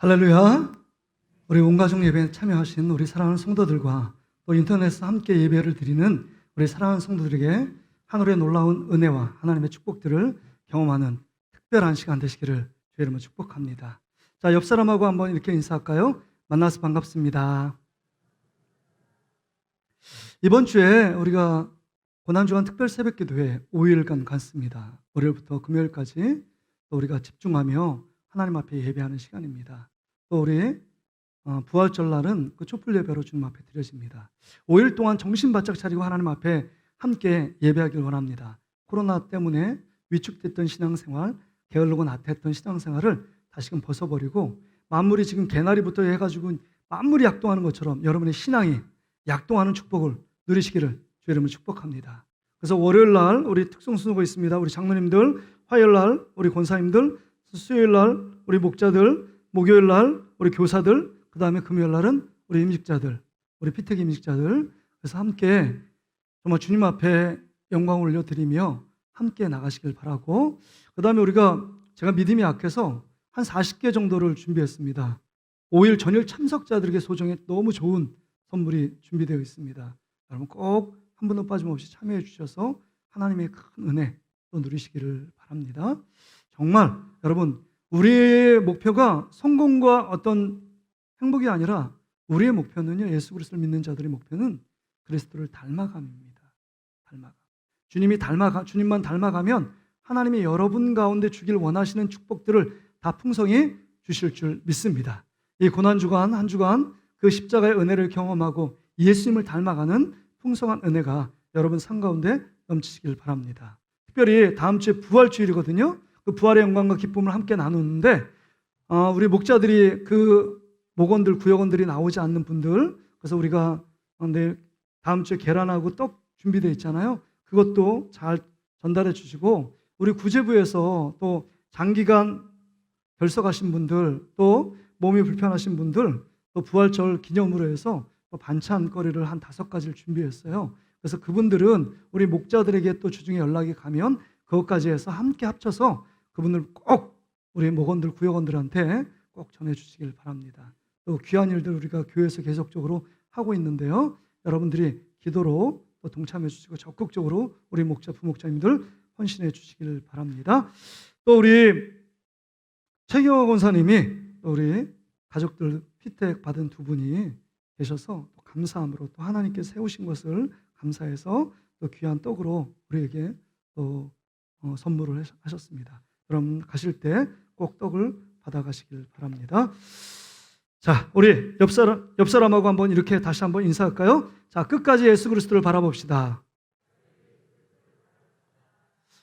할렐루야. 우리 온가족 예배에 참여하신 우리 사랑하는 성도들과 또 인터넷에서 함께 예배를 드리는 우리 사랑하는 성도들에게 하늘의 놀라운 은혜와 하나님의 축복들을 경험하는 특별한 시간 되시기를 주의 이름으로 축복합니다. 자, 옆 사람하고 한번 이렇게 인사할까요? 만나서 반갑습니다. 이번 주에 우리가 고난주간 특별 새벽기도회 5일간 갔습니다. 월요일부터 금요일까지 또 우리가 집중하며 하나님 앞에 예배하는 시간입니다. 또 우리 부활절 날은 그 촛불 예배로 주님 앞에 드려집니다. 5일 동안 정신 바짝 차리고 하나님 앞에 함께 예배하길 원합니다. 코로나 때문에 위축됐던 신앙생활, 게을르고 나태했던 신앙생활을 다시금 벗어버리고 만물이 지금 개나리부터 해가지고 만물이 약동하는 것처럼 여러분의 신앙이 약동하는 축복을 누리시기를 주의 이름으로 축복합니다. 그래서 월요일 날 우리 특송 수고가 있습니다. 우리 장로님들, 화요일 날 우리 권사님들, 수요일 날 우리 목자들, 목요일 날 우리 교사들, 그 다음에 금요일 날은 우리 임직자들, 우리 피택 임직자들. 그래서 함께 정말 주님 앞에 영광을 올려드리며 함께 나가시길 바라고, 그 다음에 제가 믿음이 약해서 한 40개 정도를 준비했습니다. 5일 전일 참석자들에게 소정에 너무 좋은 선물이 준비되어 있습니다. 여러분 꼭 한 분도 빠짐없이 참여해 주셔서 하나님의 큰 은혜 또 누리시기를 바랍니다. 정말 여러분, 우리의 목표가 성공과 어떤 행복이 아니라 우리의 목표는요, 예수 그리스도를 믿는 자들의 목표는 그리스도를 닮아감입니다. 닮아감. 주님만 닮아가면 하나님이 여러분 가운데 주길 원하시는 축복들을 다 풍성히 주실 줄 믿습니다. 이 고난주간 한 주간 그 십자가의 은혜를 경험하고 예수님을 닮아가는 풍성한 은혜가 여러분 삶 가운데 넘치시길 바랍니다. 특별히 다음 주에 부활주일이거든요. 그 부활의 영광과 기쁨을 함께 나누는데 우리 목자들이 그 목원들, 구역원들이 나오지 않는 분들, 그래서 우리가 내일 다음 주에 계란하고 떡 준비되어 있잖아요. 그것도 잘 전달해 주시고, 우리 구제부에서 또 장기간 결석하신 분들, 또 몸이 불편하신 분들, 또 부활절 기념으로 해서 또 반찬거리를 한 5가지를 준비했어요. 그래서 그분들은 우리 목자들에게 또 주중에 연락이 가면 그것까지 해서 함께 합쳐서 그분들 꼭 우리 목원들, 구역원들한테 꼭 전해주시길 바랍니다. 또 귀한 일들 우리가 교회에서 계속적으로 하고 있는데요. 여러분들이 기도로 또 동참해 주시고 적극적으로 우리 목자, 부목자님들 헌신해 주시길 바랍니다. 또 우리 최경화 권사님이 우리 가족들 피택 받은 두 분이 계셔서 또 감사함으로 또 하나님께 세우신 것을 감사해서 또 귀한 떡으로 우리에게 또 선물을 하셨습니다. 그럼 가실 때 꼭 떡을 받아가시길 바랍니다. 자, 우리 옆 사람하고 한번 이렇게 다시 한번 인사할까요? 자, 끝까지 예수 그리스도를 바라봅시다.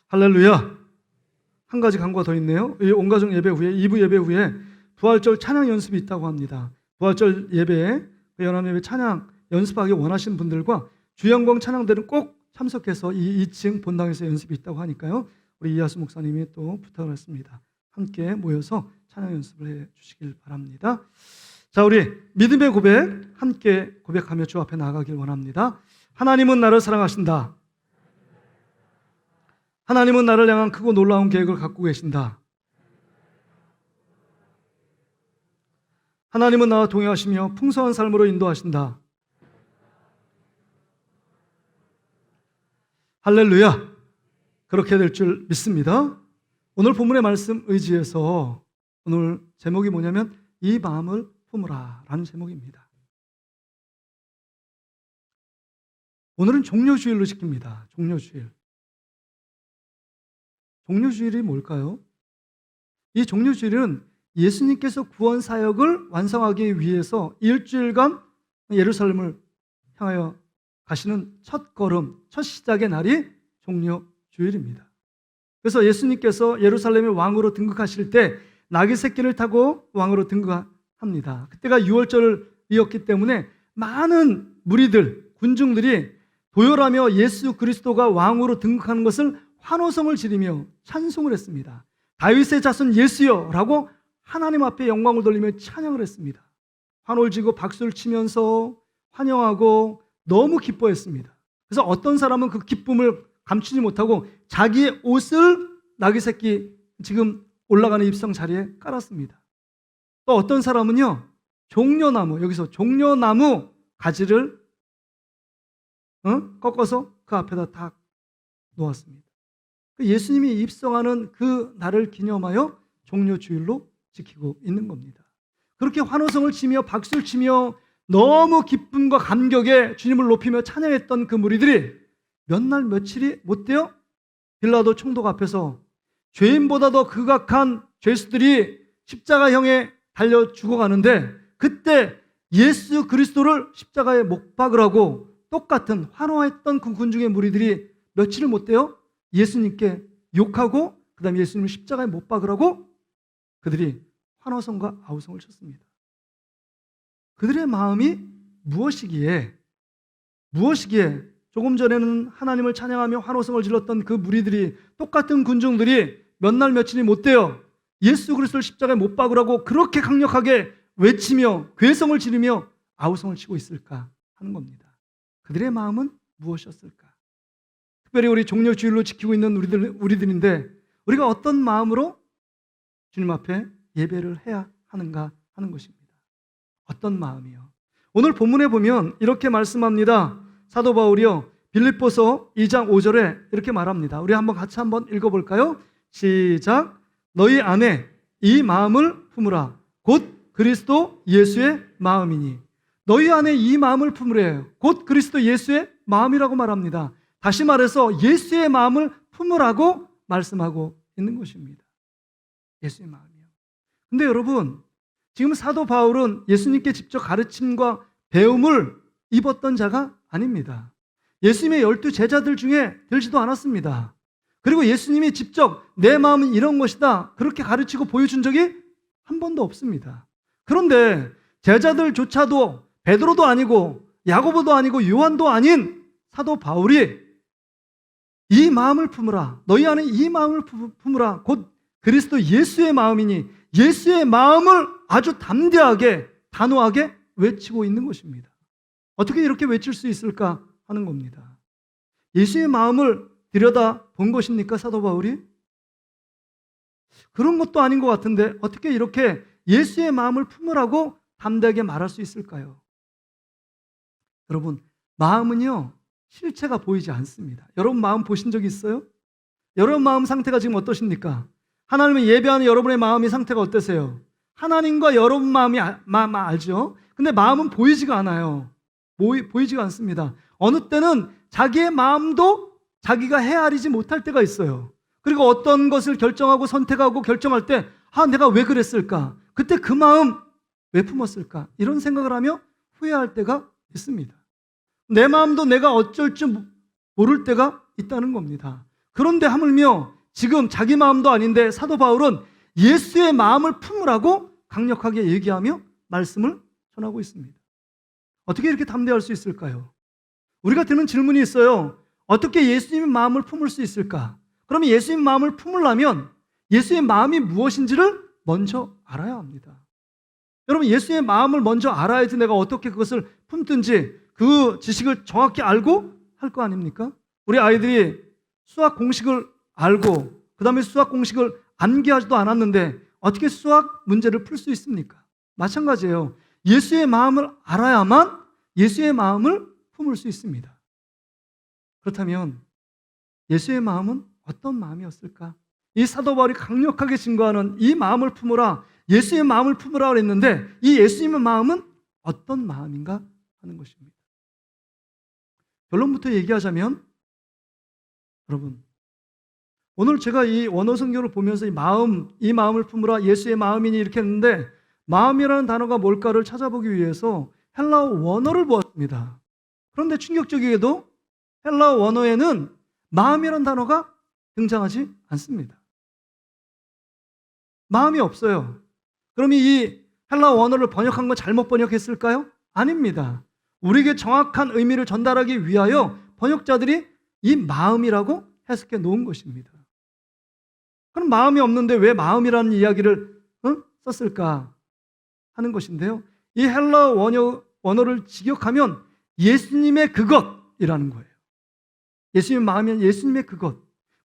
할렐루야. 한 가지 간구가 더 있네요. 이 온가족 예배 후에 2부 예배 후에 부활절 찬양 연습이 있다고 합니다. 부활절 예배에 연합예배 찬양 연습하기 원하시는 분들과 주영광 찬양대는 꼭 참석해서 이 2층 본당에서 연습이 있다고 하니까요. 우리 이하수 목사님이 또 부탁을 했습니다. 함께 모여서 찬양 연습을 해 주시길 바랍니다. 자, 우리 믿음의 고백 함께 고백하며 주 앞에 나아가길 원합니다. 하나님은 나를 사랑하신다. 하나님은 나를 향한 크고 놀라운 계획을 갖고 계신다. 하나님은 나와 동행하시며 풍성한 삶으로 인도하신다. 할렐루야. 그렇게 될 줄 믿습니다. 오늘 본문의 말씀 의지해서 오늘 제목이 뭐냐면 이 마음을 품으라 라는 제목입니다. 오늘은 종료주일로 지킵니다. 종료주일. 종료주일이 뭘까요? 이 종료주일은 예수님께서 구원 사역을 완성하기 위해서 일주일간 예루살렘을 향하여 가시는 첫 걸음, 첫 시작의 날이 종료주일입니다. 그래서 예수님께서 예루살렘의 왕으로 등극하실 때 나귀 새끼를 타고 왕으로 등극합니다. 그때가 6월절이었기 때문에 많은 무리들, 군중들이 도열하며 예수 그리스도가 왕으로 등극하는 것을 환호성을 지르며 찬송을 했습니다. 다윗의 자손 예수여 라고 하나님 앞에 영광을 돌리며 찬양을 했습니다. 환호를 지고 박수를 치면서 환영하고 너무 기뻐했습니다. 그래서 어떤 사람은 그 기쁨을 감추지 못하고 자기의 옷을 나귀 새끼 지금 올라가는 입성 자리에 깔았습니다. 또 어떤 사람은요, 종려나무, 여기서 종려나무 가지를 꺾어서 그 앞에다 딱 놓았습니다. 예수님이 입성하는 그 날을 기념하여 종려주일로 지키고 있는 겁니다. 그렇게 환호성을 치며 박수를 치며 너무 기쁨과 감격에 주님을 높이며 찬양했던 그 무리들이 몇 날 며칠이 못 되어 빌라도 총독 앞에서 죄인보다 더 극악한 죄수들이 십자가형에 달려 죽어가는데, 그때 예수 그리스도를 십자가에 못 박으라고 똑같은 환호했던 그 군중의 무리들이 며칠을 못 되어 예수님께 욕하고, 그 다음에 예수님을 십자가에 못 박으라고 그들이 환호성과 아우성을 쳤습니다. 그들의 마음이 무엇이기에 조금 전에는 하나님을 찬양하며 환호성을 질렀던 그 무리들이, 똑같은 군중들이 몇 날 며칠이 못 되어 예수 그리스도를 십자가에 못 박으라고 그렇게 강력하게 외치며 괴성을 지르며 아우성을 치고 있을까 하는 겁니다. 그들의 마음은 무엇이었을까? 특별히 우리 종려주일로 지키고 있는 우리들인데, 우리가 어떤 마음으로 주님 앞에 예배를 해야 하는가 하는 것입니다. 어떤 마음이요? 오늘 본문에 보면 이렇게 말씀합니다. 사도 바울이요, 빌립보서 2장 5절에 이렇게 말합니다. 우리 같이 한번 읽어볼까요? 시작. 너희 안에 이 마음을 품으라. 곧 그리스도 예수의 마음이니. 너희 안에 이 마음을 품으래요. 곧 그리스도 예수의 마음이라고 말합니다. 다시 말해서 예수의 마음을 품으라고 말씀하고 있는 것입니다. 예수의 마음이요. 근데 여러분, 지금 사도 바울은 예수님께 직접 가르침과 배움을 입었던 자가 아닙니다. 예수님의 12 제자들 중에 들지도 않았습니다. 그리고 예수님이 직접 내 마음은 이런 것이다 그렇게 가르치고 보여준 적이 한 번도 없습니다. 그런데 제자들조차도 베드로도 아니고 야고보도 아니고 요한도 아닌 사도 바울이 이 마음을 품으라. 너희 안에 이 마음을 품으라. 곧 그리스도 예수의 마음이니, 예수의 마음을 아주 담대하게 단호하게 외치고 있는 것입니다. 어떻게 이렇게 외칠 수 있을까 하는 겁니다. 예수의 마음을 들여다 본 것입니까, 사도 바울이? 그런 것도 아닌 것 같은데 어떻게 이렇게 예수의 마음을 품으라고 담대하게 말할 수 있을까요? 여러분, 마음은요, 실체가 보이지 않습니다. 여러분 마음 보신 적 있어요? 여러분 마음 상태가 지금 어떠십니까? 하나님을 예배하는 여러분의 마음의 상태가 어떠세요? 하나님과 여러분 마음이 알죠? 근데 마음은 보이지가 않아요. 보이지가 않습니다. 어느 때는 자기의 마음도 자기가 헤아리지 못할 때가 있어요. 그리고 어떤 것을 결정하고 선택하고 결정할 때, 내가 왜 그랬을까? 그때 그 마음 왜 품었을까? 이런 생각을 하며 후회할 때가 있습니다. 내 마음도 내가 어쩔 줄 모를 때가 있다는 겁니다. 그런데 하물며 지금 자기 마음도 아닌데 사도 바울은 예수의 마음을 품으라고 강력하게 얘기하며 말씀을 전하고 있습니다. 어떻게 이렇게 담대할 수 있을까요? 우리가 드는 질문이 있어요. 어떻게 예수님의 마음을 품을 수 있을까? 그러면 예수님의 마음을 품으려면 예수의 마음이 무엇인지를 먼저 알아야 합니다. 여러분, 예수의 마음을 먼저 알아야지 내가 어떻게 그것을 품든지 그 지식을 정확히 알고 할 거 아닙니까? 우리 아이들이 수학 공식을 알고 그 다음에 수학 공식을 암기하지도 않았는데 어떻게 수학 문제를 풀 수 있습니까? 마찬가지예요. 예수의 마음을 알아야만 예수의 마음을 품을 수 있습니다. 그렇다면 예수의 마음은 어떤 마음이었을까? 이 사도 바울이 강력하게 증거하는 이 마음을 품으라, 예수의 마음을 품으라 그랬는데 이 예수님의 마음은 어떤 마음인가 하는 것입니다. 결론부터 얘기하자면, 여러분, 오늘 제가 이 원어 성경을 보면서 이 마음을 품으라, 예수의 마음이니 이렇게 했는데, 마음이라는 단어가 뭘까를 찾아보기 위해서 헬라어 원어를 보았습니다. 그런데 충격적이게도 헬라어 원어에는 마음이라는 단어가 등장하지 않습니다. 마음이 없어요. 그럼 이 헬라어 원어를 번역한 건 잘못 번역했을까요? 아닙니다. 우리에게 정확한 의미를 전달하기 위하여 번역자들이 이 마음이라고 해석해 놓은 것입니다. 그럼 마음이 없는데 왜 마음이라는 이야기를 썼을까 하는 것인데요. 이 헬라어 원어를 직역하면 예수님의 그것이라는 거예요. 예수님의 마음이면 예수님의 그것.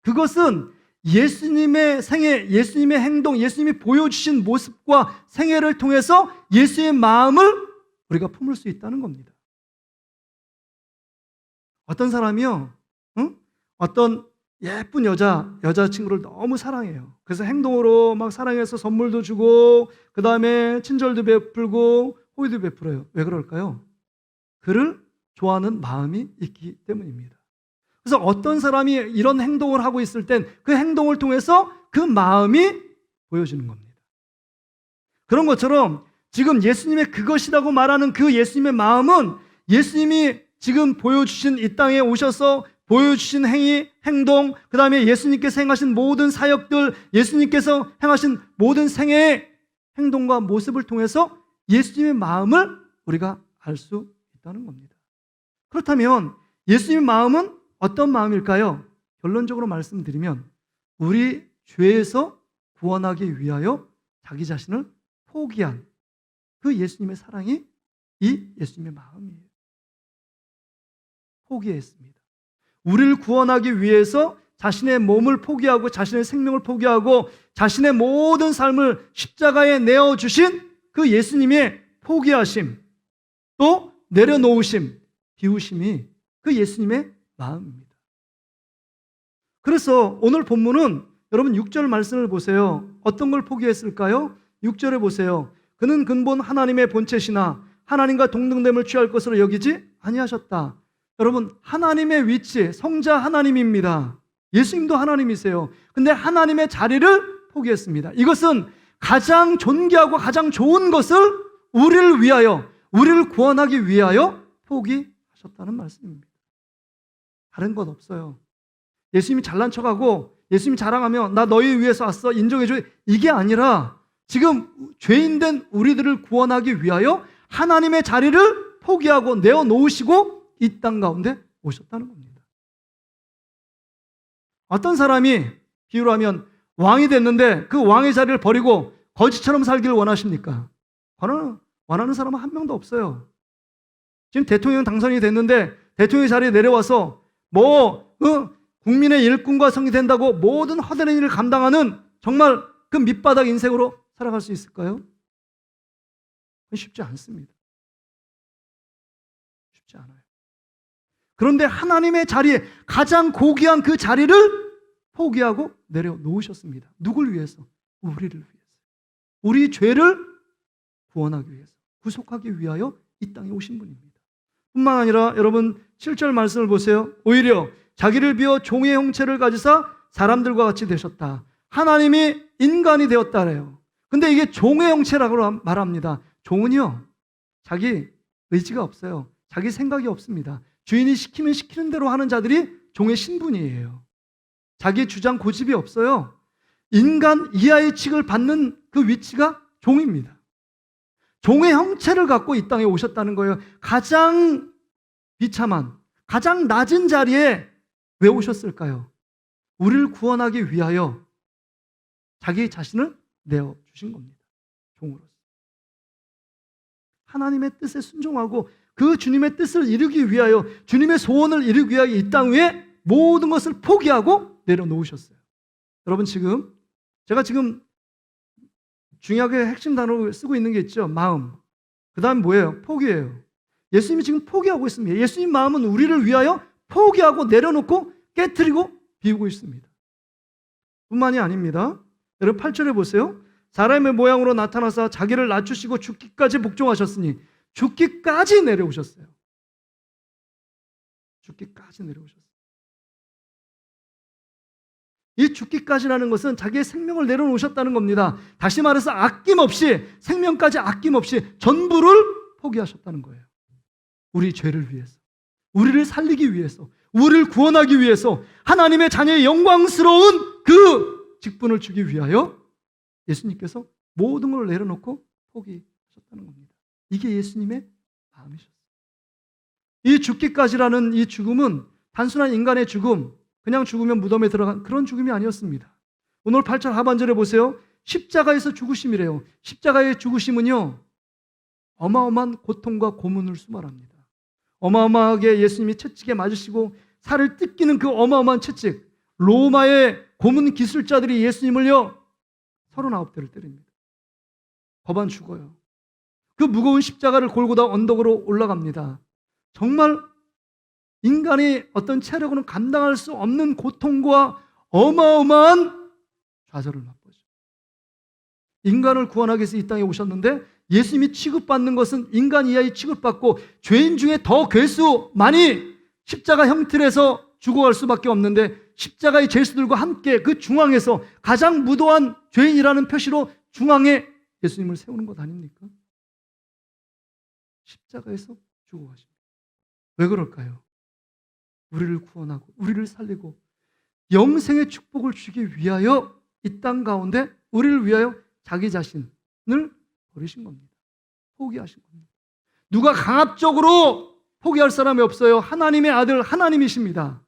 그것은 예수님의 생애, 예수님의 행동, 예수님이 보여주신 모습과 생애를 통해서 예수의 마음을 우리가 품을 수 있다는 겁니다. 어떤 사람이요, 응? 어떤 예쁜 여자친구를 너무 사랑해요. 그래서 행동으로 막 사랑해서 선물도 주고, 그 다음에 친절도 베풀고, 호의도 베풀어요. 왜 그럴까요? 그를 좋아하는 마음이 있기 때문입니다. 그래서 어떤 사람이 이런 행동을 하고 있을 땐 그 행동을 통해서 그 마음이 보여지는 겁니다. 그런 것처럼 지금 예수님의 그것이라고 말하는 그 예수님의 마음은 예수님이 지금 보여주신 이 땅에 오셔서 보여주신 행위, 행동, 그 다음에 예수님께서 행하신 모든 사역들, 예수님께서 행하신 모든 생애의 행동과 모습을 통해서 예수님의 마음을 우리가 알 수 있다는 겁니다. 그렇다면 예수님의 마음은 어떤 마음일까요? 결론적으로 말씀드리면 우리 죄에서 구원하기 위하여 자기 자신을 포기한 그 예수님의 사랑이 이 예수님의 마음이에요. 포기했습니다. 우리를 구원하기 위해서 자신의 몸을 포기하고 자신의 생명을 포기하고 자신의 모든 삶을 십자가에 내어주신 그 예수님의 포기하심, 또 내려놓으심, 비우심이 그 예수님의 마음입니다. 그래서 오늘 본문은 여러분 6절 말씀을 보세요. 어떤 걸 포기했을까요? 6절에 보세요. 그는 근본 하나님의 본체시나 하나님과 동등됨을 취할 것으로 여기지 아니하셨다. 여러분, 하나님의 위치, 성자 하나님입니다. 예수님도 하나님이세요. 근데 하나님의 자리를 포기했습니다. 이것은 가장 존귀하고 가장 좋은 것을 우리를 위하여, 우리를 구원하기 위하여 포기하셨다는 말씀입니다. 다른 것 없어요. 예수님이 잘난 척하고 예수님이 자랑하며 나 너희 위해서 왔어 인정해줘, 이게 아니라 지금 죄인된 우리들을 구원하기 위하여 하나님의 자리를 포기하고 내어놓으시고 이 땅 가운데 오셨다는 겁니다. 어떤 사람이 비유로 하면 왕이 됐는데 그 왕의 자리를 버리고 거지처럼 살기를 원하십니까? 원하는 사람은 한 명도 없어요. 지금 대통령 당선이 됐는데 대통령 자리에 내려와서 국민의 일꾼과 성이 된다고 모든 허다한 일을 감당하는 정말 그 밑바닥 인생으로 살아갈 수 있을까요? 쉽지 않습니다. 쉽지 않아요. 그런데 하나님의 자리에 가장 고귀한 그 자리를 포기하고 내려놓으셨습니다. 누굴 위해서? 우리를 위해서. 우리 죄를 구원하기 위해서, 구속하기 위하여 이 땅에 오신 분입니다. 뿐만 아니라 여러분 7절 말씀을 보세요. 오히려 자기를 비워 종의 형체를 가지사 사람들과 같이 되셨다. 하나님이 인간이 되었다래요. 근데 이게 종의 형체라고 말합니다. 종은요, 자기 의지가 없어요. 자기 생각이 없습니다. 주인이 시키면 시키는 대로 하는 자들이 종의 신분이에요. 자기 주장 고집이 없어요. 인간 이하의 취급을 받는 그 위치가 종입니다. 종의 형체를 갖고 이 땅에 오셨다는 거예요. 가장 비참한, 가장 낮은 자리에 왜 오셨을까요? 우리를 구원하기 위하여 자기 자신을 내어주신 겁니다. 종으로서. 하나님의 뜻에 순종하고 그 주님의 뜻을 이루기 위하여, 주님의 소원을 이루기 위하여 이 땅 위에 모든 것을 포기하고 내려놓으셨어요. 여러분, 제가 지금 중요하게 핵심 단어로 쓰고 있는 게 있죠. 마음. 그 다음 뭐예요? 포기예요. 예수님이 지금 포기하고 있습니다. 예수님 마음은 우리를 위하여 포기하고 내려놓고 깨트리고 비우고 있습니다. 뿐만이 아닙니다. 여러분 8절에 보세요. 사람의 모양으로 나타나사 자기를 낮추시고 죽기까지 복종하셨으니, 죽기까지 내려오셨어요. 죽기까지 내려오셨어요. 이 죽기까지라는 것은 자기의 생명을 내려놓으셨다는 겁니다. 다시 말해서 아낌없이, 생명까지 아낌없이 전부를 포기하셨다는 거예요. 우리 죄를 위해서, 우리를 살리기 위해서, 우리를 구원하기 위해서, 하나님의 자녀의 영광스러운 그 직분을 주기 위하여 예수님께서 모든 걸 내려놓고 포기하셨다는 겁니다. 이게 예수님의 마음이셨어요. 이 죽기까지라는 이 죽음은 단순한 인간의 죽음, 그냥 죽으면 무덤에 들어간 그런 죽음이 아니었습니다. 오늘 8절 하반절에 보세요. 십자가에서 죽으심이래요. 십자가의 죽으심은요, 어마어마한 고통과 고문을 수말합니다. 어마어마하게 예수님이 채찍에 맞으시고 살을 뜯기는 그 어마어마한 채찍, 로마의 고문 기술자들이 예수님을요 39대를 때립니다. 법안 죽어요. 그 무거운 십자가를 골고다 언덕으로 올라갑니다. 정말 인간이 어떤 체력으로는 감당할 수 없는 고통과 어마어마한 좌절을 맛보죠. 인간을 구원하기 위해서 이 땅에 오셨는데 예수님이 취급받는 것은 인간 이하의 취급받고 죄인 중에 더 괴수 많이 십자가 형틀에서 죽어갈 수밖에 없는데 십자가의 죄수들과 함께 그 중앙에서 가장 무도한 죄인이라는 표시로 중앙에 예수님을 세우는 것 아닙니까? 십자가에서 죽어가십니다. 왜 그럴까요? 우리를 구원하고 우리를 살리고 영생의 축복을 주기 위하여 이 땅 가운데 우리를 위하여 자기 자신을 버리신 겁니다. 포기하신 겁니다. 누가 강압적으로 포기할 사람이 없어요. 하나님의 아들 하나님이십니다.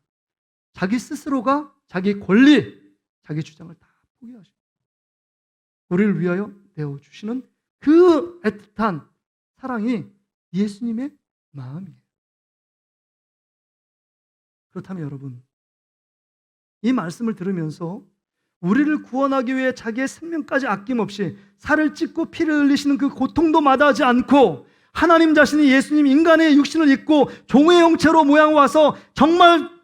자기 스스로가 자기 권리, 자기 주장을 다 포기하십니다. 우리를 위하여 내어주시는 그 애틋한 사랑이 예수님의 마음이에요. 그렇다면 여러분, 이 말씀을 들으면서 우리를 구원하기 위해 자기의 생명까지 아낌없이 살을 찢고 피를 흘리시는 그 고통도 마다하지 않고 하나님 자신이 예수님 인간의 육신을 입고 종의 형체로 모양 와서 정말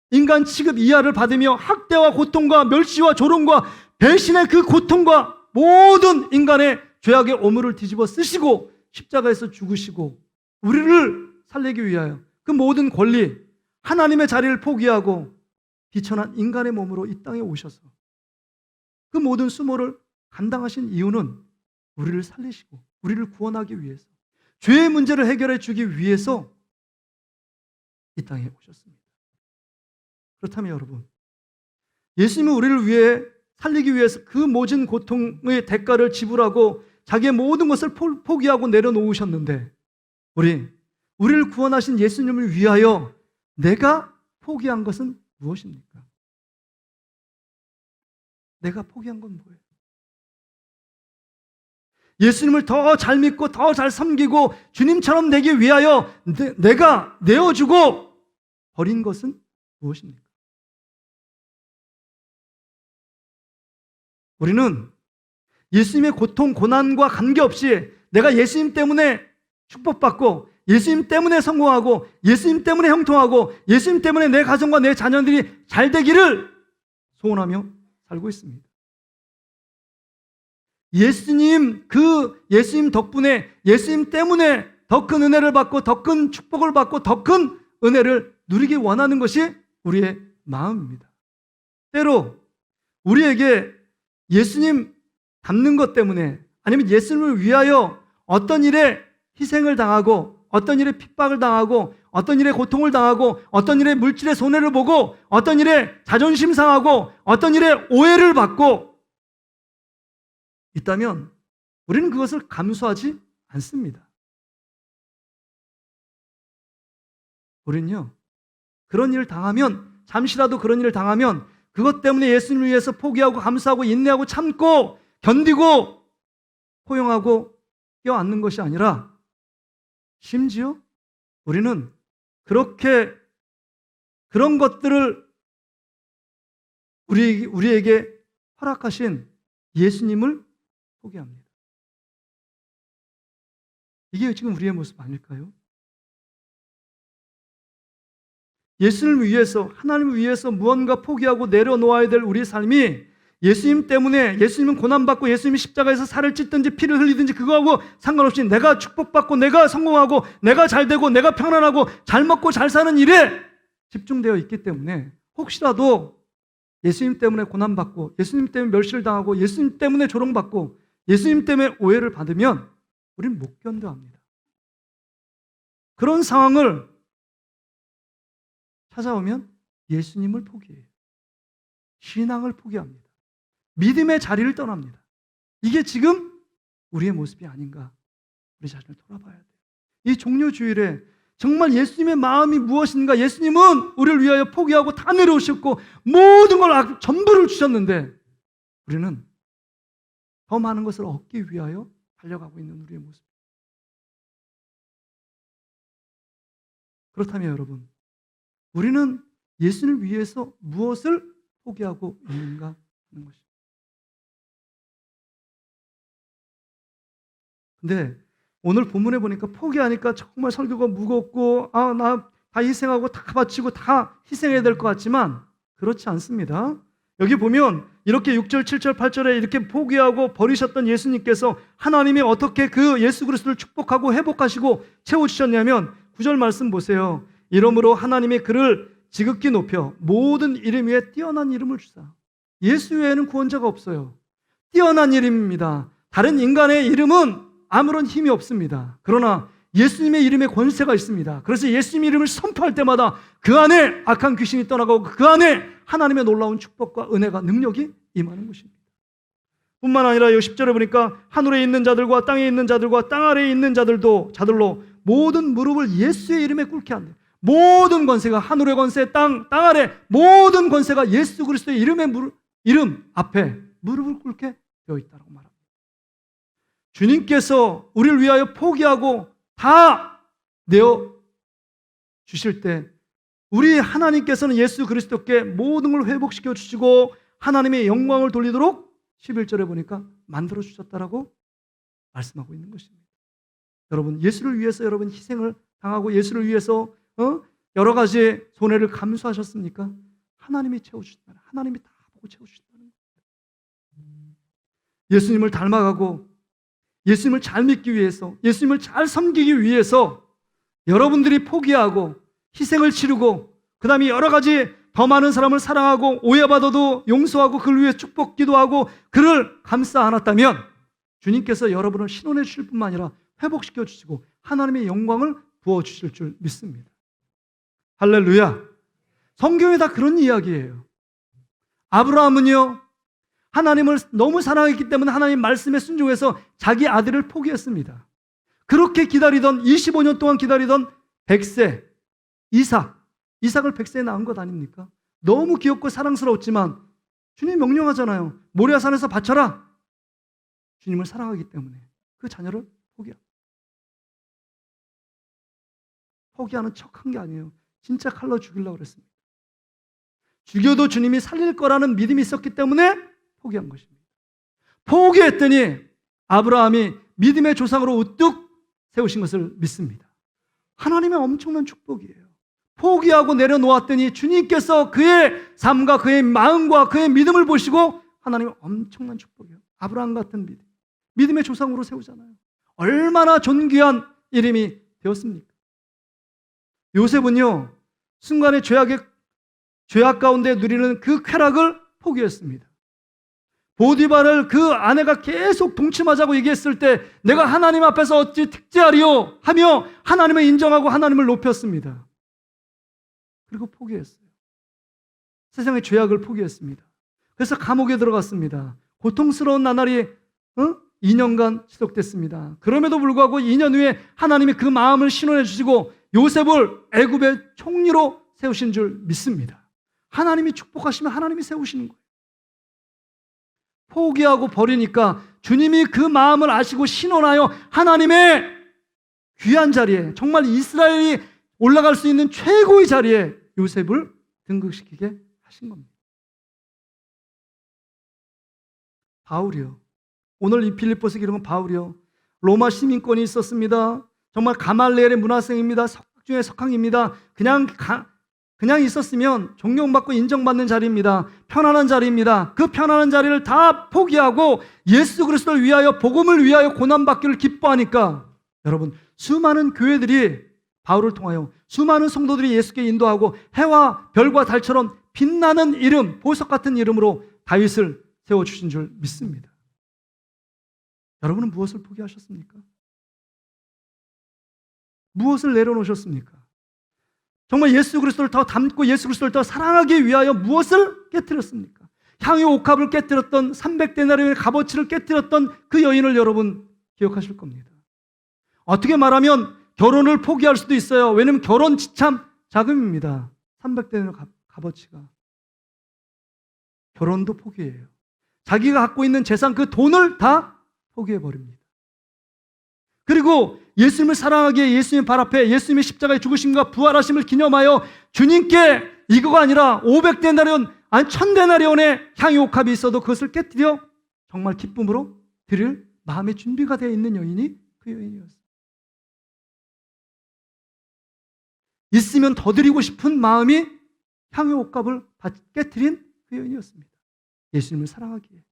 인간 취급 이하를 받으며 학대와 고통과 멸시와 조롱과 배신의 그 고통과 모든 인간의 죄악의 오물을 뒤집어 쓰시고 십자가에서 죽으시고 우리를 살리기 위하여 그 모든 권리, 하나님의 자리를 포기하고 비천한 인간의 몸으로 이 땅에 오셔서 그 모든 수모를 감당하신 이유는 우리를 살리시고 우리를 구원하기 위해서, 죄의 문제를 해결해 주기 위해서 이 땅에 오셨습니다. 그렇다면 여러분, 예수님은 우리를 위해 살리기 위해서 그 모진 고통의 대가를 지불하고 자기의 모든 것을 포기하고 내려놓으셨는데 우리를 구원하신 예수님을 위하여 내가 포기한 것은 무엇입니까? 내가 포기한 건 뭐예요? 예수님을 더 잘 믿고 더 잘 섬기고 주님처럼 되기 위하여 내가 내어주고 버린 것은 무엇입니까? 우리는 예수님의 고통, 고난과 관계없이 내가 예수님 때문에 축복받고 예수님 때문에 성공하고 예수님 때문에 형통하고 예수님 때문에 내 가정과 내 자녀들이 잘 되기를 소원하며 살고 있습니다. 예수님 덕분에 예수님 때문에 더 큰 은혜를 받고 더 큰 축복을 받고 더 큰 은혜를 누리기 원하는 것이 우리의 마음입니다. 때로 우리에게 예수님 닮는 것 때문에 아니면 예수님을 위하여 어떤 일에 희생을 당하고 어떤 일에 핍박을 당하고 어떤 일에 고통을 당하고 어떤 일에 물질의 손해를 보고 어떤 일에 자존심 상하고 어떤 일에 오해를 받고 있다면 우리는 그것을 감수하지 않습니다. 우리는요, 그런 일을 당하면, 잠시라도 그런 일을 당하면 그것 때문에 예수님을 위해서 포기하고 감수하고 인내하고 참고 견디고 포용하고 껴안는 것이 아니라 심지어 우리는 그런 것들을 우리에게 허락하신 예수님을 포기합니다. 이게 지금 우리의 모습 아닐까요? 예수님을 위해서, 하나님을 위해서 무언가 포기하고 내려놓아야 될 우리의 삶이 예수님 때문에, 예수님은 고난받고 예수님이 십자가에서 살을 찢든지 피를 흘리든지 그거하고 상관없이 내가 축복받고 내가 성공하고 내가 잘되고 내가 편안하고 잘 먹고 잘 사는 일에 집중되어 있기 때문에 혹시라도 예수님 때문에 고난받고 예수님 때문에 멸시를 당하고 예수님 때문에 조롱받고 예수님 때문에 오해를 받으면 우리는 못 견뎌합니다. 그런 상황을 찾아오면 예수님을 포기해요. 신앙을 포기합니다. 믿음의 자리를 떠납니다. 이게 지금 우리의 모습이 아닌가, 우리 자신을 돌아봐야 돼요. 이 종료주일에 정말 예수님의 마음이 무엇인가, 예수님은 우리를 위하여 포기하고 다 내려오셨고 모든 걸 전부를 주셨는데 우리는 더 많은 것을 얻기 위하여 달려가고 있는 우리의 모습. 그렇다면 여러분, 우리는 예수님을 위해서 무엇을 포기하고 있는가 하는 것입니다. 근데 오늘 본문에 보니까 포기하니까 정말 설교가 무겁고 나 다 희생하고 다 바치고 다 희생해야 될 것 같지만 그렇지 않습니다. 여기 보면 이렇게 6절, 7절, 8절에 이렇게 포기하고 버리셨던 예수님께서 하나님이 어떻게 그 예수 그리스도를 축복하고 회복하시고 채워주셨냐면 9절 말씀 보세요. 이러므로 하나님이 그를 지극히 높여 모든 이름 위에 뛰어난 이름을 주사. 예수 외에는 구원자가 없어요. 뛰어난 이름입니다. 다른 인간의 이름은 아무런 힘이 없습니다. 그러나 예수님의 이름에 권세가 있습니다. 그래서 예수님의 이름을 선포할 때마다 그 안에 악한 귀신이 떠나가고 그 안에 하나님의 놀라운 축복과 은혜가 능력이 임하는 것입니다. 뿐만 아니라 10절에 보니까 하늘에 있는 자들과 땅에 있는 자들과 땅 아래에 있는 자들로 모든 무릎을 예수의 이름에 꿇게 한다. 모든 권세가 하늘의 권세, 땅 아래 모든 권세가 예수 그리스도의 이름 앞에 무릎을 꿇게 되어 있다고 말합니다. 주님께서 우리를 위하여 포기하고 다 내어 주실 때 우리 하나님께서는 예수 그리스도께 모든 걸 회복시켜 주시고 하나님의 영광을 돌리도록 11절에 보니까 만들어 주셨다라고 말씀하고 있는 것입니다. 여러분, 예수를 위해서 여러분 희생을 당하고 예수를 위해서 여러 가지 손해를 감수하셨습니까? 하나님이 채워주셨다는, 하나님이 다 보고 채워주셨다는 거예요. 예수님을 닮아가고 예수님을 잘 믿기 위해서, 예수님을 잘 섬기기 위해서 여러분들이 포기하고 희생을 치르고 그 다음에 여러 가지 더 많은 사람을 사랑하고 오해받아도 용서하고 그를 위해 축복 기도하고 그를 감싸 안았다면 주님께서 여러분을 신원해 주실 뿐만 아니라 회복시켜 주시고 하나님의 영광을 부어주실 줄 믿습니다. 할렐루야. 성경에 다 그런 이야기예요. 아브라함은요, 하나님을 너무 사랑했기 때문에 하나님 말씀에 순종해서 자기 아들을 포기했습니다. 그렇게 기다리던 25년 동안 기다리던 100세 이삭을 100세에 낳은 것 아닙니까? 너무 귀엽고 사랑스러웠지만 주님 명령하잖아요. 모리아산에서 바쳐라. 주님을 사랑하기 때문에 그 자녀를 포기하는 척한 게 아니에요. 진짜 칼로 죽이려고 그랬습니다. 죽여도 주님이 살릴 거라는 믿음이 있었기 때문에 포기한 것입니다. 포기했더니 아브라함이 믿음의 조상으로 우뚝 세우신 것을 믿습니다. 하나님의 엄청난 축복이에요. 포기하고 내려놓았더니 주님께서 그의 삶과 그의 마음과 그의 믿음을 보시고 하나님의 엄청난 축복이에요. 아브라함 같은 믿음의 조상으로 세우잖아요. 얼마나 존귀한 이름이 되었습니까? 요셉은요, 순간의 죄악 가운데 누리는 그 쾌락을 포기했습니다. 보디발을 그 아내가 계속 동침하자고 얘기했을 때 내가 하나님 앞에서 어찌 특죄하리요 하며 하나님을 인정하고 하나님을 높였습니다. 그리고 포기했어요. 세상의 죄악을 포기했습니다. 그래서 감옥에 들어갔습니다. 고통스러운 나날이 2년간 지속됐습니다. 그럼에도 불구하고 2년 후에 하나님이 그 마음을 신원해 주시고 요셉을 애굽의 총리로 세우신 줄 믿습니다. 하나님이 축복하시면 하나님이 세우시는 거예요. 포기하고 버리니까 주님이 그 마음을 아시고 신원하여 하나님의 귀한 자리에, 정말 이스라엘이 올라갈 수 있는 최고의 자리에 요셉을 등극시키게 하신 겁니다. 바울이요, 오늘 이 빌립보서 기록은 바울이요, 로마 시민권이 있었습니다. 정말 가말리엘의 문화생입니다. 석학 중에 석학입니다. 그냥 있었으면 존경받고 인정받는 자리입니다. 편안한 자리입니다. 그 편안한 자리를 다 포기하고 예수 그리스도를 위하여, 복음을 위하여 고난받기를 기뻐하니까 여러분, 수많은 교회들이 바울을 통하여 수많은 성도들이 예수께 인도하고 해와 별과 달처럼 빛나는 이름, 보석 같은 이름으로 다윗을 세워주신 줄 믿습니다. 여러분은 무엇을 포기하셨습니까? 무엇을 내려놓으셨습니까? 정말 예수 그리스도를 더 닮고 예수 그리스도를 더 사랑하기 위하여 무엇을 깨뜨렸습니까? 향유 옥합을 깨뜨렸던 300데나리온의 값어치를 깨뜨렸던 그 여인을 여러분 기억하실 겁니다. 어떻게 말하면 결혼을 포기할 수도 있어요. 왜냐하면 결혼 지참 자금입니다. 300데나리온 값어치가. 결혼도 포기해요. 자기가 갖고 있는 재산, 그 돈을 다 포기해버립니다. 그리고 예수님을 사랑하기에 예수님 발 앞에 예수님의 십자가의 죽으심과 부활하심을 기념하여 주님께 이거가 아니라 500데나리온 아니 1000데나리온의 향유옥합이 있어도 그것을 깨뜨려 정말 기쁨으로 드릴 마음의 준비가 되어 있는 여인이 그 여인이었어요. 있으면 더 드리고 싶은 마음이 향유옥합을 깨뜨린 그 여인이었습니다. 예수님을 사랑하기에,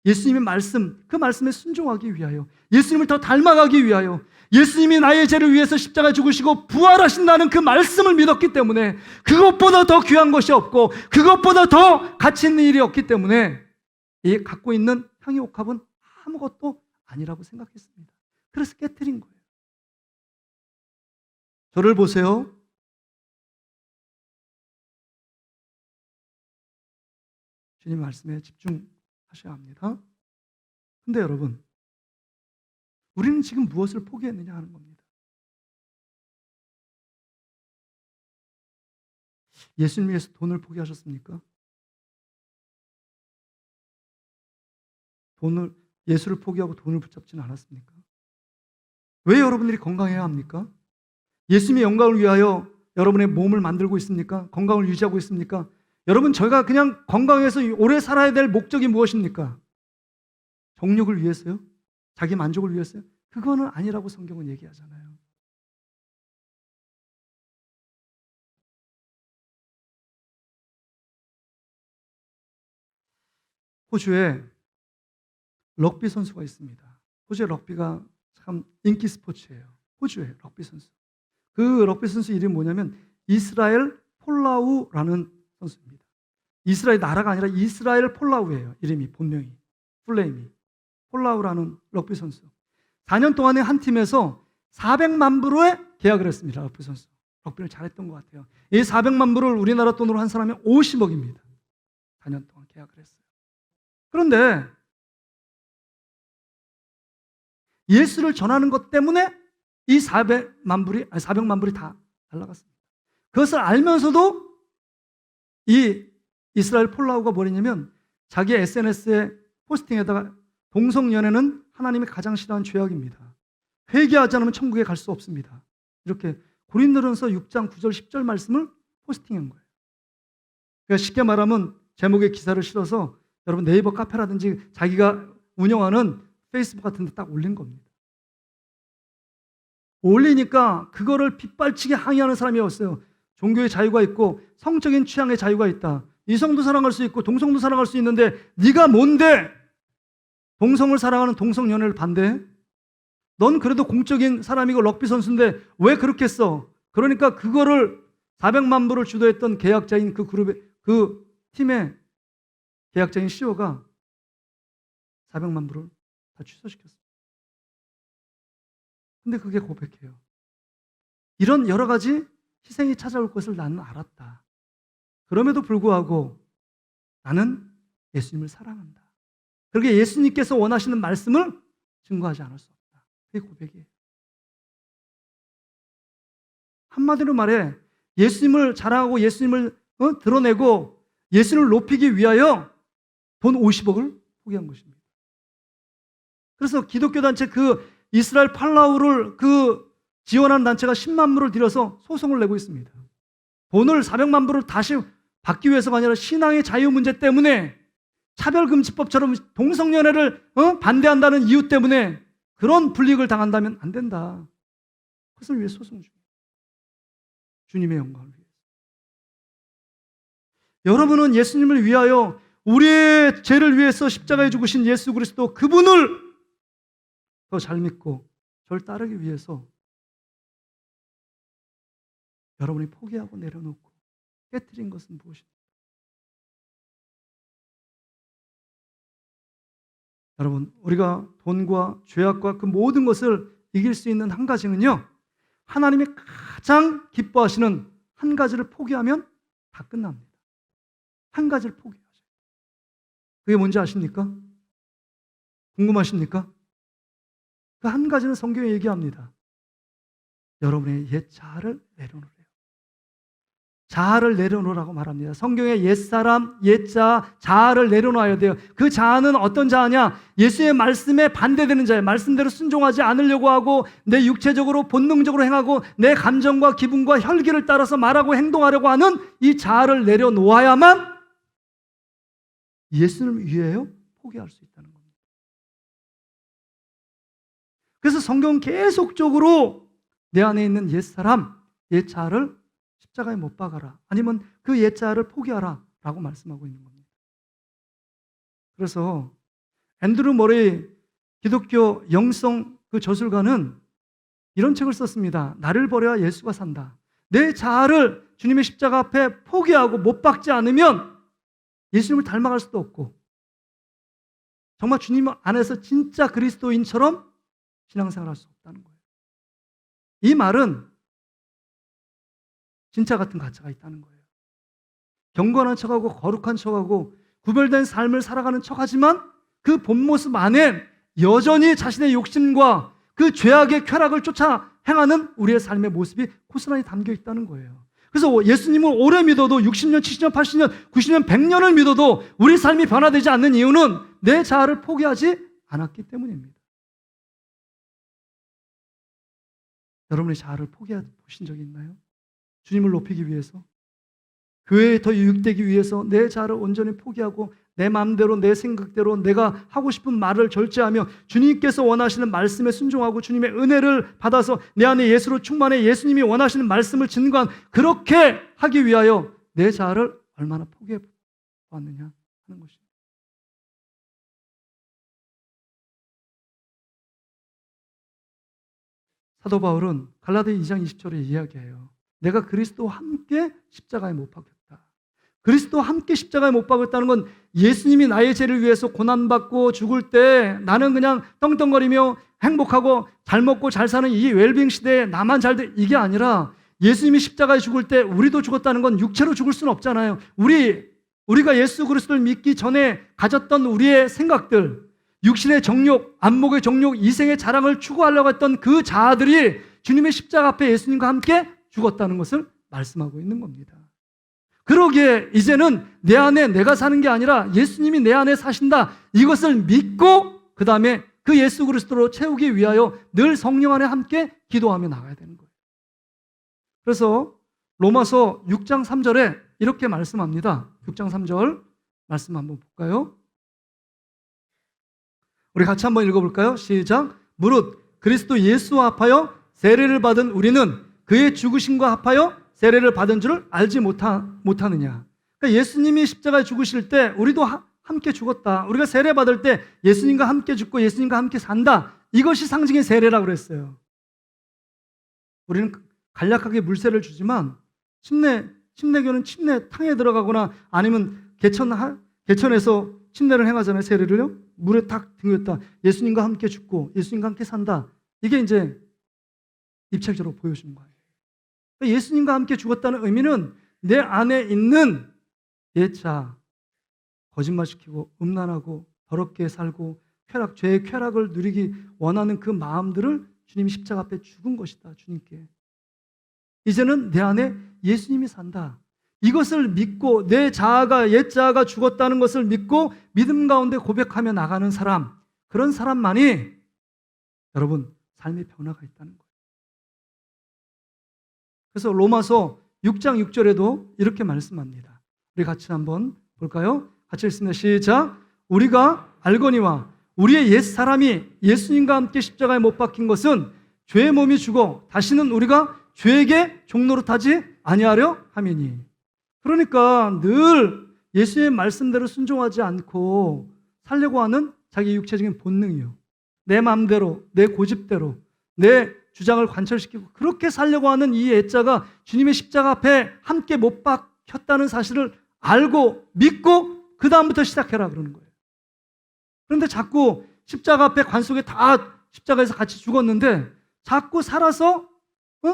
예수님의 말씀, 그 말씀에 순종하기 위하여, 예수님을 더 닮아가기 위하여, 예수님이 나의 죄를 위해서 십자가에 죽으시고 부활하신다는 그 말씀을 믿었기 때문에 그것보다 더 귀한 것이 없고 그것보다 더 가치 있는 일이 없기 때문에 이 갖고 있는 향유옥합은 아무것도 아니라고 생각했습니다. 그래서 깨뜨린 거예요. 저를 보세요. 주님 말씀에 집중하셔야 합니다. 근데 여러분, 우리는 지금 무엇을 포기했느냐 하는 겁니다. 예수님 위해서 돈을 포기하셨습니까? 예수를 포기하고 돈을 붙잡지는 않았습니까? 왜 여러분들이 건강해야 합니까? 예수님의 영광을 위하여 여러분의 몸을 만들고 있습니까? 건강을 유지하고 있습니까? 여러분, 저희가 그냥 건강해서 오래 살아야 될 목적이 무엇입니까? 정욕을 위해서요? 자기 만족을 위해서요? 그거는 아니라고 성경은 얘기하잖아요. 호주에 럭비 선수가 있습니다. 호주의 럭비가 참 인기 스포츠예요. 호주의 럭비 선수. 그 럭비 선수 이름이 뭐냐면 이스라엘 폴라우라는 선수입니다. 이스라엘 나라가 아니라 이스라엘 폴라우예요. 이름이 본명이. 풀네임이. 폴라우라는 럭비 선수. 4년 동안에 한 팀에서 400만 불에 계약을 했습니다. 럭비 선수. 럭비를 잘했던 것 같아요. 이 400만 불을 우리나라 돈으로 한 사람이 50억입니다. 4년 동안 계약을 했어요. 그런데 예수를 전하는 것 때문에 이 400만 불이 다 날아갔습니다. 그것을 알면서도 이 이스라엘 폴라우가 뭐랬냐면 자기 SNS에 포스팅에다가 동성연애는 하나님이 가장 싫어하는 죄악입니다. 회개하지 않으면 천국에 갈 수 없습니다. 이렇게 고린도전서 6장 9절 10절 말씀을 포스팅한 거예요. 그러니까 쉽게 말하면 제목의 기사를 실어서 여러분 네이버 카페라든지 자기가 운영하는 페이스북 같은 데 딱 올린 겁니다. 올리니까 그거를 빗발치게 항의하는 사람이 없어요. 종교의 자유가 있고 성적인 취향의 자유가 있다. 이성도 사랑할 수 있고 동성도 사랑할 수 있는데 네가 뭔데 동성을 사랑하는 동성연애를 반대해? 넌 그래도 공적인 사람이고 럭비 선수인데 왜 그렇게 써? 그러니까 그거를 400만 불을 주도했던 계약자인 그 그룹의 그 팀의 계약자인 CEO가 400만 불을 다 취소시켰어요. 근데 그게 고백해요. 이런 여러 가지 희생이 찾아올 것을 나는 알았다. 그럼에도 불구하고 나는 예수님을 사랑한다. 그렇게 예수님께서 원하시는 말씀을 증거하지 않을 수 없다. 그게 고백이에요. 한마디로 말해 예수님을 자랑하고 예수님을 드러내고 예수님을 높이기 위하여 돈 50억을 포기한 것입니다. 그래서 기독교 단체 그 이스라엘 팔라우를 그 지원하는 단체가 10만 불을 들여서 소송을 내고 있습니다. 돈을 400만 불을 다시 받기 위해서가 아니라 신앙의 자유 문제 때문에 차별금지법처럼 동성연애를 반대한다는 이유 때문에 그런 불이익을 당한다면 안 된다. 그것을 위해 소송 중이에요. 주님의 영광을 위해서. 여러분은 예수님을 위하여 우리의 죄를 위해서 십자가에 죽으신 예수 그리스도 그분을 더 잘 믿고 저를 따르기 위해서 여러분이 포기하고 내려놓고 깨뜨린 것은 무엇입니까? 여러분, 우리가 돈과 죄악과 그 모든 것을 이길 수 있는 한 가지는요, 하나님이 가장 기뻐하시는 한 가지를 포기하면 다 끝납니다. 한 가지를 포기하셔요. 그게 뭔지 아십니까? 궁금하십니까? 그 한 가지는 성경에 얘기합니다. 여러분의 옛 자아를 내려놓으래요. 자아를 내려놓으라고 말합니다. 성경에 옛사람, 옛자, 자아를 내려놔야 돼요. 그 자아는 어떤 자아냐? 예수의 말씀에 반대되는 자예요. 말씀대로 순종하지 않으려고 하고 내 육체적으로 본능적으로 행하고 내 감정과 기분과 혈기를 따라서 말하고 행동하려고 하는 이 자아를 내려놓아야만 예수님을 위하여 포기할 수 있다는 겁니다. 그래서 성경은 계속적으로 내 안에 있는 옛사람, 옛자아를 십자가에 못 박아라. 아니면 그 옛자아를 포기하라 라고 말씀하고 있는 겁니다. 그래서 앤드루 머레이 기독교 영성 그 저술가는 이런 책을 썼습니다. 나를 버려야 예수가 산다. 내 자아를 주님의 십자가 앞에 포기하고 못 박지 않으면 예수님을 닮아갈 수도 없고 정말 주님 안에서 진짜 그리스도인처럼 신앙생활할 수 없다는 거예요. 이 말은 진짜 같은 가짜가 있다는 거예요. 경건한 척하고 거룩한 척하고 구별된 삶을 살아가는 척하지만 그 본 모습 안에 여전히 자신의 욕심과 그 죄악의 쾌락을 쫓아 행하는 우리의 삶의 모습이 고스란히 담겨 있다는 거예요. 그래서 예수님을 오래 믿어도 60년, 70년, 80년, 90년, 100년을 믿어도 우리 삶이 변화되지 않는 이유는 내 자아를 포기하지 않았기 때문입니다. 여러분의 자아를 포기해 보신 적이 있나요? 주님을 높이기 위해서, 교회에 더 유익되기 위해서 내 자아를 온전히 포기하고 내 마음대로 내 생각대로 내가 하고 싶은 말을 절제하며 주님께서 원하시는 말씀에 순종하고 주님의 은혜를 받아서 내 안에 예수로 충만해 예수님이 원하시는 말씀을 증거한 그렇게 하기 위하여 내 자아를 얼마나 포기해 보았느냐 하는 것입니다. 사도 바울은 갈라디아 2장 20절에 이야기해요. 내가 그리스도와 함께 십자가에 못 박혔다. 그리스도와 함께 십자가에 못 박았다는 건 예수님이 나의 죄를 위해서 고난받고 죽을 때 나는 그냥 떵떵거리며 행복하고 잘 먹고 잘 사는 이 웰빙 시대에 나만 잘 돼 이게 아니라 예수님이 십자가에 죽을 때 우리도 죽었다는 건 육체로 죽을 수는 없잖아요. 우리가 예수 그리스도를 믿기 전에 가졌던 우리의 생각들, 육신의 정욕, 안목의 정욕, 이생의 자랑을 추구하려고 했던 그 자아들이 주님의 십자가 앞에 예수님과 함께 죽었다는 것을 말씀하고 있는 겁니다. 그러기에 이제는 내 안에 내가 사는 게 아니라 예수님이 내 안에 사신다. 이것을 믿고 그 다음에 그 예수 그리스도로 채우기 위하여 늘 성령 안에 함께 기도하며 나가야 되는 거예요. 그래서 로마서 6장 3절에 이렇게 말씀합니다. 6장 3절 말씀 한번 볼까요? 우리 같이 한번 읽어볼까요? 시작. 무릇 그리스도 예수와 합하여 세례를 받은 우리는 그의 죽으심과 합하여 세례를 받은 줄을 알지 못하느냐. 그러니까 예수님이 십자가에 죽으실 때 우리도 함께 죽었다. 우리가 세례 받을 때 예수님과 함께 죽고 예수님과 함께 산다. 이것이 상징의 세례라고 그랬어요. 우리는 간략하게 물세를 주지만 침례교는 침례탕에 들어가거나 아니면 개천에서 침례를 행하잖아요. 세례를요. 물에 탁 등겼다. 예수님과 함께 죽고 예수님과 함께 산다. 이게 이제 입체적으로 보여주는 거예요. 예수님과 함께 죽었다는 의미는 내 안에 있는 옛자, 거짓말시키고 음란하고 더럽게 살고 죄의 쾌락을 누리기 원하는 그 마음들을 주님이 십자가 앞에 죽은 것이다. 주님께. 이제는 내 안에 예수님이 산다. 이것을 믿고 내 자아가 옛자아가 죽었다는 것을 믿고 믿음 가운데 고백하며 나가는 사람, 그런 사람만이 여러분 삶의 변화가 있다는 거예요. 그래서 로마서 6장 6절에도 이렇게 말씀합니다. 우리 같이 한번 볼까요? 같이 읽습니다. 시작. 우리가 알거니와 우리의 옛사람이 예수님과 함께 십자가에 못 박힌 것은 죄의 몸이 죽어 다시는 우리가 죄에게 종노릇하지 아니하려 함이니. 그러니까 늘 예수의 말씀대로 순종하지 않고 살려고 하는 자기 육체적인 본능이요. 내 마음대로, 내 고집대로, 내 주장을 관철시키고 그렇게 살려고 하는 이 옛자가 주님의 십자가 앞에 함께 못 박혔다는 사실을 알고 믿고 그 다음부터 시작해라 그러는 거예요. 그런데 자꾸 십자가 앞에 관 속에 다 십자가에서 같이 죽었는데 자꾸 살아서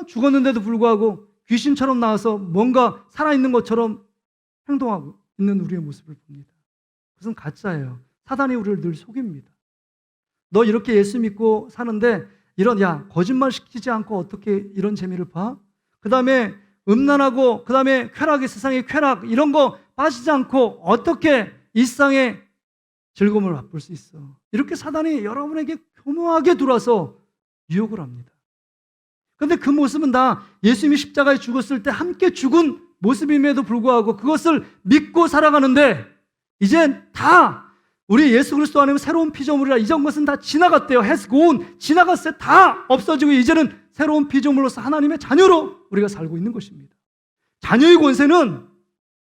죽었는데도 불구하고 귀신처럼 나와서 뭔가 살아있는 것처럼 행동하고 있는 우리의 모습을 봅니다. 그것은 가짜예요. 사단이 우리를 늘 속입니다. 너 이렇게 예수 믿고 사는데 거짓말 시키지 않고 어떻게 이런 재미를 봐? 그 다음에 음란하고 그 다음에 쾌락의 세상의 쾌락 이런 거 빠지지 않고 어떻게 일상의 즐거움을 맛볼 수 있어? 이렇게 사단이 여러분에게 교묘하게 들어와서 유혹을 합니다. 그런데 그 모습은 다 예수님이 십자가에 죽었을 때 함께 죽은 모습임에도 불구하고 그것을 믿고 살아가는데 이제 다 우리 예수 그리스도 안에 새로운 피조물이라 이전 것은 다 지나갔대요. has gone. 지나갔어요. 다 없어지고 이제는 새로운 피조물로서 하나님의 자녀로 우리가 살고 있는 것입니다. 자녀의 권세는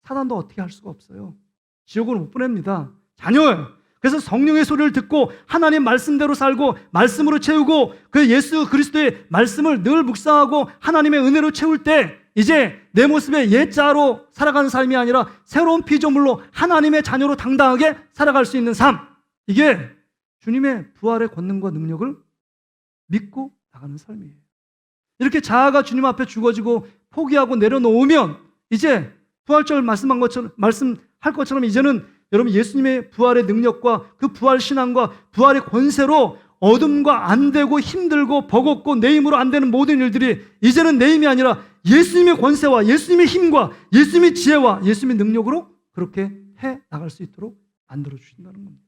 사단도 어떻게 할 수가 없어요. 지옥으로 못 보냅니다. 자녀예요. 그래서 성령의 소리를 듣고 하나님 말씀대로 살고 말씀으로 채우고 그 예수 그리스도의 말씀을 늘 묵상하고 하나님의 은혜로 채울 때 이제 내 모습의 옛자로 살아가는 삶이 아니라 새로운 피조물로 하나님의 자녀로 당당하게 살아갈 수 있는 삶, 이게 주님의 부활의 권능과 능력을 믿고 나가는 삶이에요. 이렇게 자아가 주님 앞에 죽어지고 포기하고 내려놓으면 이제 부활절 말씀할 것처럼 이제는 여러분 예수님의 부활의 능력과 그 부활 신앙과 부활의 권세로 어둠과 안 되고 힘들고 버겁고 내 힘으로 안 되는 모든 일들이 이제는 내 힘이 아니라 예수님의 권세와 예수님의 힘과 예수님의 지혜와 예수님의 능력으로 그렇게 해 나갈 수 있도록 만들어 주신다는 겁니다.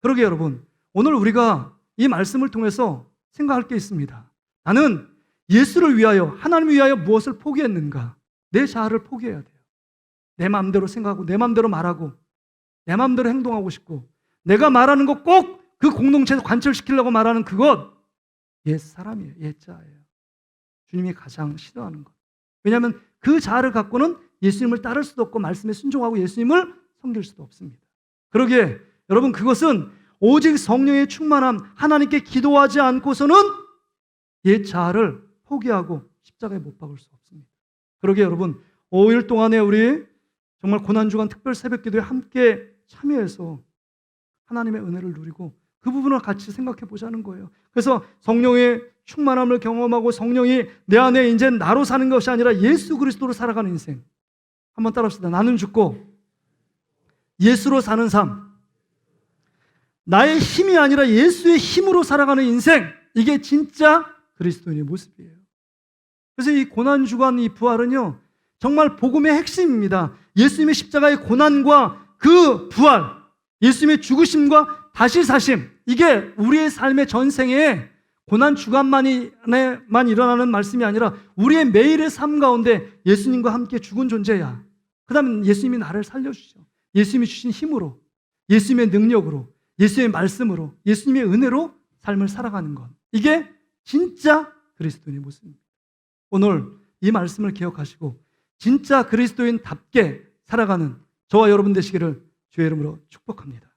그러게 여러분, 오늘 우리가 이 말씀을 통해서 생각할 게 있습니다. 나는 예수를 위하여, 하나님을 위하여 무엇을 포기했는가? 내 자아를 포기해야 돼요. 내 마음대로 생각하고 내 마음대로 말하고 내 마음대로 행동하고 싶고 내가 말하는 것 꼭 그 공동체에서 관철시키려고 말하는 그것, 옛 사람이에요. 옛 자아예요. 주님이 가장 싫어하는 것. 왜냐하면 그 자아를 갖고는 예수님을 따를 수도 없고 말씀에 순종하고 예수님을 섬길 수도 없습니다. 그러기에 여러분, 그것은 오직 성령의 충만함, 하나님께 기도하지 않고서는 옛 자아를 포기하고 십자가에 못 박을 수 없습니다. 그러기에 여러분, 5일 동안에 우리 정말 고난주간 특별 새벽기도에 함께 참여해서 하나님의 은혜를 누리고 그 부분을 같이 생각해 보자는 거예요. 그래서 성령의 충만함을 경험하고 성령이 내 안에 이제 나로 사는 것이 아니라 예수 그리스도로 살아가는 인생. 한번 따라합시다. 나는 죽고 예수로 사는 삶. 나의 힘이 아니라 예수의 힘으로 살아가는 인생. 이게 진짜 그리스도인의 모습이에요. 그래서 이 고난주간 이 부활은요, 정말 복음의 핵심입니다. 예수님의 십자가의 고난과 그 부활, 예수님의 죽으심과 다시 사심, 이게 우리의 삶의 전생에 고난주간만 일어나는 말씀이 아니라 우리의 매일의 삶 가운데 예수님과 함께 죽은 존재야. 그 다음에 예수님이 나를 살려주죠. 예수님이 주신 힘으로, 예수님의 능력으로, 예수님의 말씀으로, 예수님의 은혜로 삶을 살아가는 것, 이게 진짜 그리스도인의 모습입니다. 오늘 이 말씀을 기억하시고 진짜 그리스도인답게 살아가는 저와 여러분 되시기를 주의 이름으로 축복합니다.